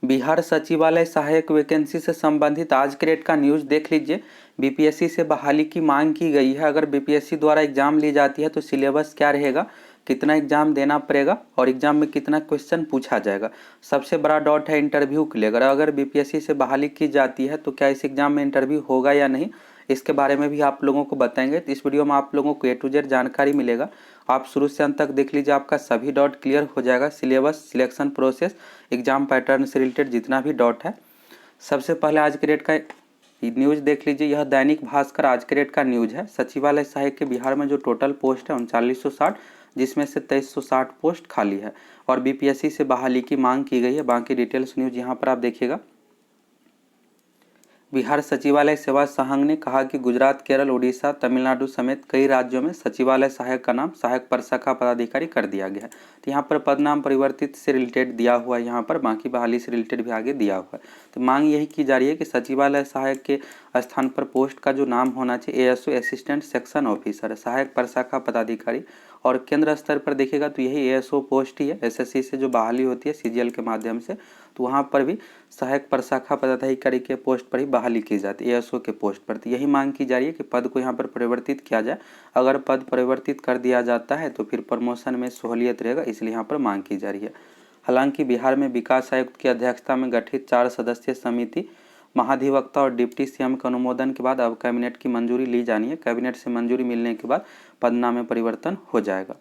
बिहार सचिवालय सहायक वैकेंसी से संबंधित आज के डेट का न्यूज़ देख लीजिए। बीपीएससी से बहाली की मांग की गई है। अगर बीपीएससी द्वारा एग्जाम ली जाती है तो सिलेबस क्या रहेगा, कितना एग्जाम देना पड़ेगा और एग्जाम में कितना क्वेश्चन पूछा जाएगा। सबसे बड़ा डॉट है इंटरव्यू के लिए। अगर बीपीएससी से बहाली की जाती है तो क्या इस एग्जाम में इंटरव्यू होगा या नहीं, इसके बारे में भी आप लोगों को बताएंगे। तो इस वीडियो में आप लोगों को ए टू जेड जानकारी मिलेगा। आप शुरू से अंत तक देख लीजिए, आपका सभी डॉट क्लियर हो जाएगा। Syllabus, selection process, exam pattern से रिलेटेड जितना भी डॉट है। सबसे पहले आज के डेट का न्यूज़ देख लीजिए। यह दैनिक भास्कर आज के डेट का न्यूज़ है। सचिवालय सहायक के बिहार में जो टोटल पोस्ट है 3960, जिसमें से 2360 पोस्ट खाली है और बीपीएससी से बहाली की मांग की गई है। बाकी डिटेल्स न्यूज़ यहाँ पर आप देखिएगा। बिहार सचिवालय सेवा संघ ने कहा कि गुजरात, केरल, उड़ीसा, तमिलनाडु समेत कई राज्यों में सचिवालय सहायक का नाम सहायक प्रशाखा पदाधिकारी कर दिया गया है। तो यहाँ पर पद नाम परिवर्तित से रिलेटेड दिया हुआ है, यहाँ पर बाकी बहाली से रिलेटेड भी आगे दिया हुआ है। तो मांग यही की जा रही है कि सचिवालय सहायक के स्थान पर पोस्ट का जो नाम होना चाहिए एएसओ, असिस्टेंट सेक्शन ऑफिसर, सहायक प्रशाखा पदाधिकारी। और केंद्र स्तर पर देखिएगा तो यही एएसओ पोस्ट ही है। एसएससी से जो बहाली होती है सीजीएल के माध्यम से, तो वहाँ पर भी सहायक प्रशाखा पदाधिकारी के पोस्ट पर ही बहाली की जाती है, एएसओ के पोस्ट पर। तो यही मांग की जा रही है कि पद को यहाँ पर परिवर्तित किया जाए। अगर पद परिवर्तित कर दिया जाता है तो फिर प्रमोशन में सहूलियत रहेगा, इसलिए यहाँ पर मांग की जा रही है। हालांकि बिहार में विकास आयुक्त की अध्यक्षता में गठित 4 सदस्यीय समिति, महाधिवक्ता और डिप्टी सीएम के अनुमोदन के बाद अब कैबिनेट की मंजूरी ली जानी है। कैबिनेट से मंजूरी मिलने के बाद पदनाम में परिवर्तन हो जाएगा।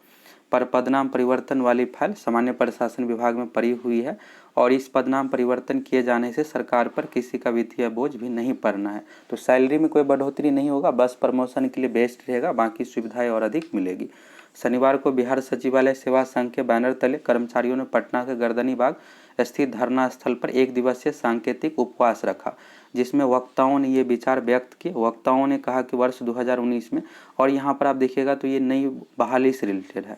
पर पदनाम परिवर्तन वाली फाइल सामान्य प्रशासन विभाग में पड़ी हुई है और इस पदनाम परिवर्तन किए जाने से सरकार पर किसी का वित्तीय बोझ भी नहीं पड़ना है। तो सैलरी में कोई बढ़ोतरी नहीं होगा, बस प्रमोशन के लिए बेस्ट रहेगा, बाकी सुविधाएं और अधिक मिलेगी। शनिवार को बिहार सचिवालय सेवा संघ के बैनर तले कर्मचारियों ने पटना के गर्दनी बाग स्थित धरना स्थल पर एक दिवसीय सांकेतिक उपवास रखा, जिसमें वक्ताओं ने ये विचार व्यक्त किए। वक्ताओं ने कहा कि वर्ष 2019 में, और यहाँ पर आप देखिएगा तो ये नई बहाली से रिलेटेड है।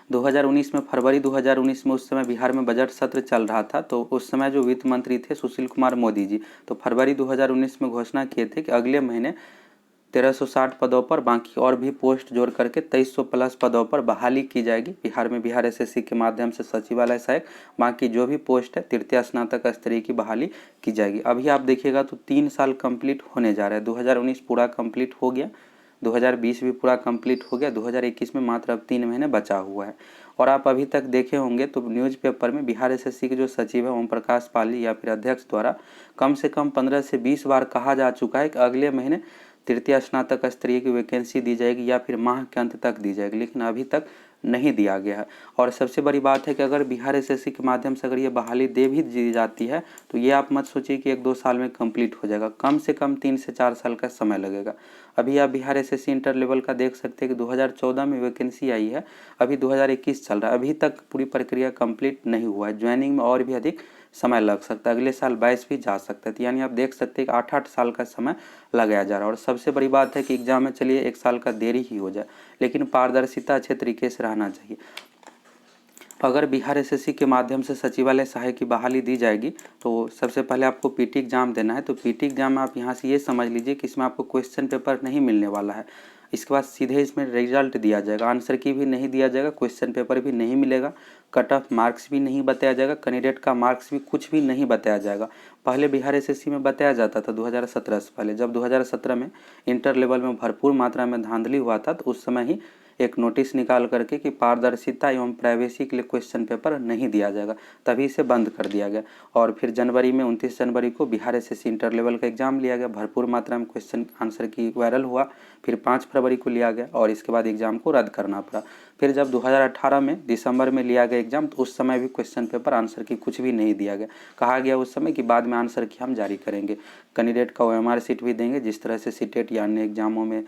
2019 में, फरवरी 2019 में, उस समय बिहार में बजट सत्र चल रहा था। तो उस समय जो वित्त मंत्री थे सुशील कुमार मोदी जी, तो फरवरी 2019 में घोषणा किए थे कि अगले महीने 1360 पदों पर बाकी और भी पोस्ट जोड़ करके 2300 प्लस पदों पर बहाली की जाएगी बिहार में। बिहार एसएससी के माध्यम से सचिवालय सहायक बाकी जो भी पोस्ट है तृतीय स्नातक स्तरीय की बहाली की जाएगी। अभी आप देखिएगा तो 3 साल कंप्लीट होने जा रहा है। 2019 पूरा कंप्लीट हो गया, 2020 भी पूरा कंप्लीट हो गया, 2021 में मात्र अब 3 महीने बचा हुआ है। और आप अभी तक देखे होंगे तो न्यूज़पेपर में बिहार एसएससी के जो सचिव है ओम प्रकाश पाली या फिर अध्यक्ष द्वारा कम से कम 15 से 20 बार कहा जा चुका है कि अगले महीने तृतीय स्नातक स्तरीय की वैकेंसी दी जाएगी या फिर माह के अंत तक दी जाएगी, लेकिन अभी तक नहीं दिया गया है। और सबसे बड़ी बात है कि अगर बिहार एसएससी के माध्यम से अगर ये बहाली दे भी दी जाती है तो ये आप मत सोचिए कि 1-2 साल में कंप्लीट हो जाएगा, कम से कम 3 से 4 साल का समय लगेगा। अभी आप बिहार एसएससी इंटर लेवल का देख सकते हैं कि 2014 में वैकेंसी आई है, अभी 2021 चल रहा है, अभी तक पूरी प्रक्रिया कंप्लीट नहीं हुआ है। ज्वाइनिंग में और भी अधिक समय लग सकता है, अगले साल 22 भी जा सकता है। तो यानी आप देख सकते हैं कि 8-8 साल का समय लगाया जा रहा है। और सबसे बड़ी बात है कि एग्जाम में चलिए 1 साल का देरी ही हो जाए, लेकिन पारदर्शिता अच्छे तरीके से रहना चाहिए। अगर बिहार एसएससी के माध्यम से सचिवालय सहायक की बहाली दी जाएगी तो सबसे पहले आपको पीटी एग्जाम देना है। तो पीटी एग्जाम में आप यहाँ से ये समझ लीजिए कि इसमें आपको क्वेश्चन पेपर नहीं मिलने वाला है। इसके बाद सीधे इसमें रिजल्ट दिया जाएगा, आंसर की भी नहीं दिया जाएगा, क्वेश्चन पेपर भी नहीं मिलेगा, कट ऑफ मार्क्स भी नहीं बताया जाएगा, कैंडिडेट का मार्क्स भी कुछ भी नहीं बताया जाएगा। पहले बिहार एसएससी में बताया जाता था 2017 से पहले, जब 2017 में इंटर लेवल में भरपूर मात्रा में धांधली हुआ था तो उस समय ही एक नोटिस निकाल करके कि पारदर्शिता एवं प्राइवेसी के लिए क्वेश्चन पेपर नहीं दिया जाएगा, तभी इसे बंद कर दिया गया। और फिर जनवरी में 29 जनवरी को बिहार एसएससी इंटर लेवल का एग्जाम लिया गया, भरपूर मात्रा में क्वेश्चन आंसर की वायरल हुआ। फिर 5 फरवरी को लिया गया और इसके बाद एग्जाम को रद्द करना पड़ा। फिर जब 2018 में दिसंबर में लिया गया एग्जाम तो उस समय भी क्वेश्चन पेपर आंसर की कुछ भी नहीं दिया गया। कहा गया उस समय कि बाद में आंसर की हम जारी करेंगे, कैंडिडेट का ओएमआर शीट भी देंगे, जिस तरह से सीटेट या अन्य एग्जामों में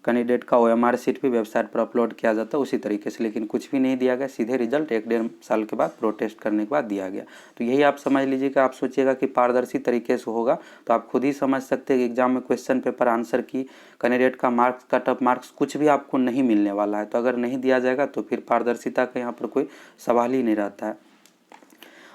कैंडिडेट का ओएमआर शीट भी वेबसाइट पर अपलोड किया जाता है उसी तरीके से, लेकिन कुछ भी नहीं दिया गया। सीधे रिजल्ट 1-1.5 साल के बाद प्रोटेस्ट करने के बाद दिया गया। तो यही आप समझ लीजिए कि आप सोचिएगा कि पारदर्शी तरीके से होगा तो आप खुद ही समझ सकते हैं कि एग्जाम में क्वेश्चन पेपर, आंसर की, कैंडिडेट का मार्क्स, कट ऑफ मार्क्स कुछ भी आपको नहीं मिलने वाला है। तो अगर नहीं दिया जाएगा तो फिर पारदर्शिता का यहाँ पर कोई सवाल ही नहीं रहता है।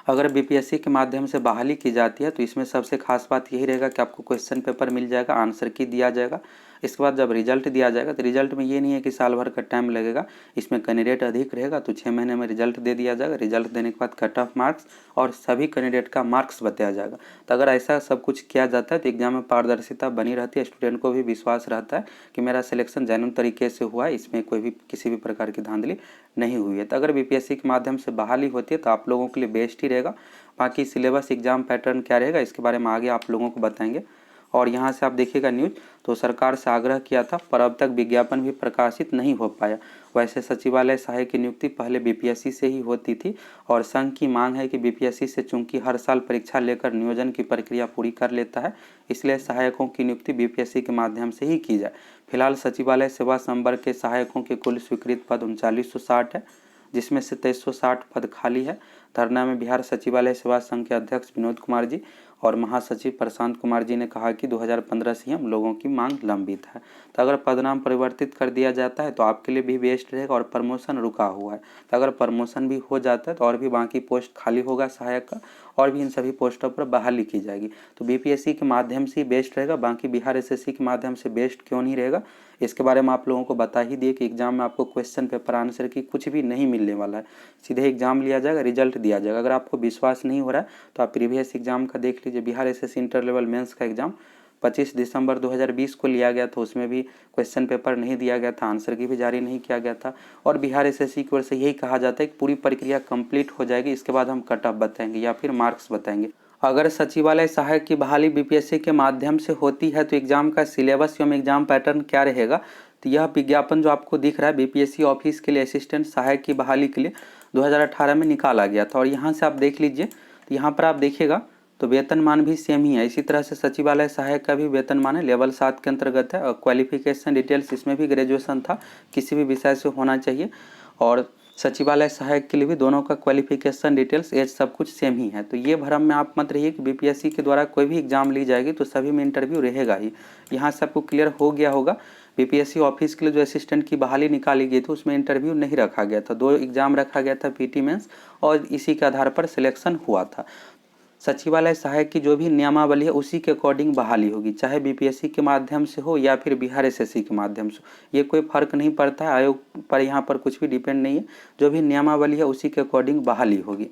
अगर बीपीएससी के माध्यम से बहाली की जाती है तो इसमें सबसे खास बात यही रहेगा कि आपको क्वेश्चन पेपर मिल जाएगा, आंसर की दिया जाएगा, इसके बाद जब रिजल्ट दिया जाएगा तो रिजल्ट में ये नहीं है कि साल भर का टाइम लगेगा, इसमें कैंडिडेट अधिक रहेगा तो 6 महीने में रिजल्ट दे दिया जाएगा। रिजल्ट देने के बाद कट ऑफ मार्क्स और सभी कैंडिडेट का मार्क्स बताया जाएगा। तो अगर ऐसा सब कुछ किया जाता है तो एग्जाम में पारदर्शिता बनी रहती है, स्टूडेंट को भी विश्वास रहता है कि मेरा सिलेक्शन जेन्युइन तरीके से हुआ है, इसमें कोई भी किसी भी प्रकार की धांधली नहीं हुई है। तो अगर बीपीएससी के माध्यम से बहाली होती है तो आप लोगों के लिए बेस्ट ही रहेगा। बाकी सिलेबस एग्जाम पैटर्न क्या रहेगा इसके बारे में आगे आप लोगों को बताएंगे। और यहाँ से आप देखिएगा न्यूज, तो सरकार से आग्रह किया था पर अब तक विज्ञापन भी प्रकाशित नहीं हो पाया। वैसे सचिवालय सहायक की नियुक्ति पहले बीपीएससी से ही होती थी और संघ की मांग है कि बीपीएससी से चूंकि हर साल परीक्षा लेकर नियोजन की प्रक्रिया पूरी कर लेता है, इसलिए सहायकों की नियुक्ति बीपीएससी के माध्यम से ही की जाए। फिलहाल सचिवालय सेवा संवर्ग के सहायकों के कुल स्वीकृत पद 3960 है, जिसमें से 2360 पद खाली है। धरना में बिहार सचिवालय सेवा संघ के अध्यक्ष विनोद कुमार जी और महासचिव प्रशांत कुमार जी ने कहा कि 2015 से ही हम लोगों की मांग लंबित है। तो अगर पदनाम परिवर्तित कर दिया जाता है तो आपके लिए भी बेस्ट रहेगा और प्रमोशन रुका हुआ है। तो अगर प्रमोशन भी हो जाता है तो और भी बाकी पोस्ट खाली होगा सहायक का और भी इन सभी पोस्टों पर बहाली की जाएगी। तो बीपीएससी के माध्यम से ही बेस्ट रहेगा, बाकी बिहार एसएससी के माध्यम से बेस्ट क्यों नहीं रहेगा इसके बारे में आप लोगों को बता ही दिए कि एग्जाम में आपको क्वेश्चन पेपर आंसर की कुछ भी नहीं मिलने वाला है, सीधे एग्जाम लिया जाएगा, रिजल्ट दिया जाएगा। अगर आपको विश्वास नहीं हो रहा है तो आप प्रीवियस एग्जाम का देख लीजिए। Bihar SSC inter level mains का एग्जाम 25 दिसंबर 2020 को लिया गया था, उसमें भी क्वेश्चन पेपर नहीं दिया गया था, आंसर की भी जारी नहीं किया गया था। और बिहार एसएससी की ओर से यही कहा जाता है कि पूरी प्रक्रिया कंप्लीट हो जाएगी, इसके बाद हम कट ऑफ बताएंगे या फिर मार्क्स बताएंगे। अगर सचिवालय सहायक की बहाली बीपीएससी के माध्यम से होती है तो एग्जाम का सिलेबस एवं एग्जाम पैटर्न क्या रहेगा, तो यह विज्ञापन जो आपको दिख रहा है बीपीएससी ऑफिस के लिए असिस्टेंट सहायक की बहाली के लिए 2018 में निकाला गया था। और यहाँ से आप देख लीजिए, तो यहाँ पर आप देखिएगा तो वेतनमान भी सेम ही है। इसी तरह से सचिवालय सहायक का भी वेतनमान है, लेवल 7 के अंतर्गत है। और क्वालिफिकेशन डिटेल्स इसमें भी ग्रेजुएशन था, किसी भी विषय से होना चाहिए। और सचिवालय सहायक के लिए भी दोनों का क्वालिफिकेशन डिटेल्स एज सब कुछ सेम ही है। तो ये भ्रम में आप मत रहिए कि बीपीएससी के द्वारा कोई भी एग्जाम ली जाएगी तो सभी में इंटरव्यू रहेगा ही। यहाँ से आपको क्लियर हो गया होगा, बीपीएससी ऑफिस के लिए जो असिस्टेंट की बहाली निकाली गई थी उसमें इंटरव्यू नहीं रखा गया था, 2 एग्जाम रखा गया था, पीटी मेंस, और इसी के आधार पर सिलेक्शन हुआ था। सचिवालय सहायक की जो भी नियमावली है उसी के अकॉर्डिंग बहाली होगी, चाहे बीपीएससी के माध्यम से हो या फिर बिहार एसएससी के माध्यम से हो, ये कोई फर्क नहीं पड़ता है। आयोग पर यहाँ पर कुछ भी डिपेंड नहीं है, जो भी नियमावली है उसी के अकॉर्डिंग बहाली होगी।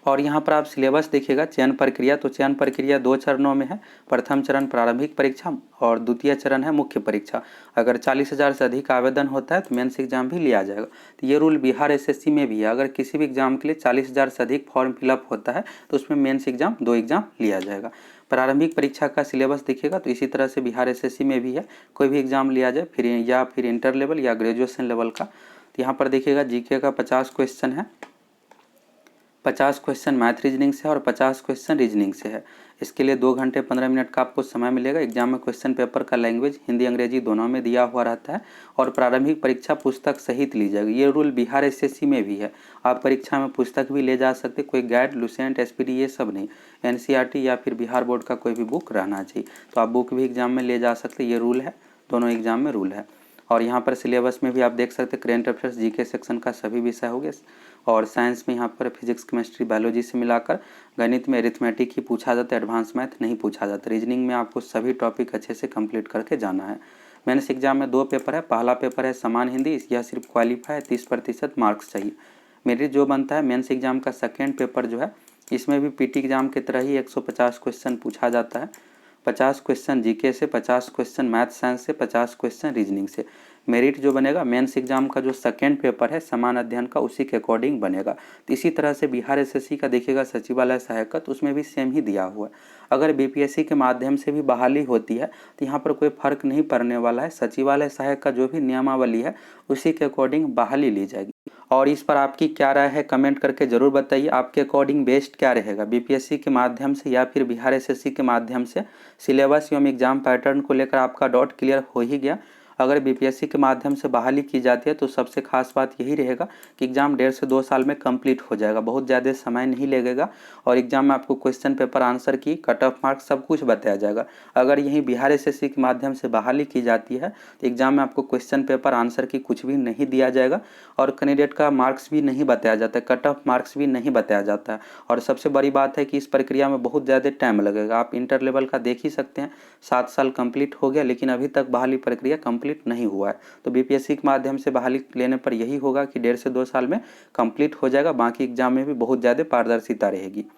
और यहाँ पर आप सिलेबस देखिएगा, चयन प्रक्रिया, तो चयन प्रक्रिया 2 चरणों में है। प्रथम चरण प्रारंभिक परीक्षा और द्वितीय चरण है मुख्य परीक्षा। अगर 40,000 से अधिक आवेदन होता है तो मेंस एग्जाम भी लिया जाएगा। तो ये रूल बिहार एसएससी में भी है, अगर किसी भी एग्जाम के लिए 40,000 से अधिक फॉर्म फिलअप होता है तो उसमें मेंस एग्जाम 2 एग्जाम लिया जाएगा। प्रारंभिक परीक्षा का सिलेबस देखिएगा तो इसी तरह से बिहार एसएससी में भी है, कोई भी एग्जाम लिया जाए फिर इंटर लेवल या ग्रेजुएशन लेवल का। तो यहाँ पर देखिएगा जीके का 50 क्वेश्चन है, 50 क्वेश्चन मैथ रीजनिंग से है और 50 क्वेश्चन रीजनिंग से है। इसके लिए 2 घंटे 15 मिनट का आपको समय मिलेगा। एग्जाम में क्वेश्चन पेपर का लैंग्वेज हिंदी अंग्रेजी दोनों में दिया हुआ रहता है और प्रारंभिक परीक्षा पुस्तक सहित ली जाएगी। ये रूल बिहार एसएससी में भी है, आप परीक्षा में पुस्तक भी ले जा सकते, कोई गाइड लुसेंट एसपीडी ये सब नहीं, एनसीईआरटी या फिर बिहार बोर्ड का कोई भी बुक रहना चाहिए, तो आप बुक भी एग्जाम में ले जा सकते। ये रूल है, दोनों एग्जाम में रूल है। और यहाँ पर सिलेबस में भी आप देख सकते करेंट अफेयर्स जीके सेक्शन का सभी विषय हो गए, और साइंस में यहाँ पर फिजिक्स केमिस्ट्री बायोलॉजी से मिलाकर, गणित में अरिथमेटिक ही पूछा जाता है, एडवांस मैथ नहीं पूछा जाता। रीजनिंग में आपको सभी टॉपिक अच्छे से कंप्लीट करके जाना है। मेंस एग्जाम में 2 पेपर है, पहला पेपर है समान हिंदी, यह सिर्फ क्वालिफाई है, 30% मार्क्स चाहिए। मेरिट जो बनता है मेंस एग्जाम का सेकेंड पेपर जो है, इसमें भी पीटी एग्जाम की तरह ही 150 क्वेश्चन पूछा जाता है, 50 क्वेश्चन जीके से, 50 क्वेश्चन मैथ साइंस से, 50 क्वेश्चन रीजनिंग से। मेरिट जो बनेगा मेंस एग्जाम का जो सेकेंड पेपर है समान अध्ययन का, उसी के अकॉर्डिंग बनेगा। तो इसी तरह से बिहार एसएससी का देखिएगा सचिवालय सहायक का, तो उसमें भी सेम ही दिया हुआ है। अगर बीपीएससी के माध्यम से भी बहाली होती है तो यहाँ पर कोई फर्क नहीं पड़ने वाला है, सचिवालय सहायक का जो भी नियमावली है उसी के अकॉर्डिंग बहाली ली जाएगी। और इस पर आपकी क्या राय है कमेंट करके ज़रूर बताइए, आपके अकॉर्डिंग बेस्ट क्या रहेगा, बीपीएससी के माध्यम से या फिर बिहार एसएससी के माध्यम से। सिलेबस एवं एग्जाम पैटर्न को लेकर आपका डाउट क्लियर हो ही गया। अगर बीपीएससी के माध्यम से बहाली की जाती है तो सबसे खास बात यही रहेगा कि एग्ज़ाम 1.5 से 2 साल में कंप्लीट हो जाएगा, बहुत ज़्यादा समय नहीं लगेगा और एग्ज़ाम में आपको क्वेश्चन पेपर, आंसर की, कट ऑफ मार्क्स सब कुछ बताया जाएगा। अगर यहीं बिहार एसएससी के माध्यम से बहाली की जाती है तो एग्ज़ाम में आपको क्वेश्चन पेपर, आंसर की कुछ भी नहीं दिया जाएगा और कैंडिडेट का मार्क्स भी नहीं बताया जाता है, कट ऑफ मार्क्स भी नहीं बताया जाता है। और सबसे बड़ी बात है कि इस प्रक्रिया में बहुत ज़्यादा टाइम लगेगा। आप इंटर लेवल का देख ही सकते हैं, 7 साल कंप्लीट हो गया लेकिन अभी तक बहाली प्रक्रिया कंप्लीट नहीं हुआ है। तो बीपीएससी के माध्यम से बहाली लेने पर यही होगा कि 1.5 से 2 साल में कंप्लीट हो जाएगा, बाकी एग्जाम में भी बहुत ज़्यादा पारदर्शिता रहेगी।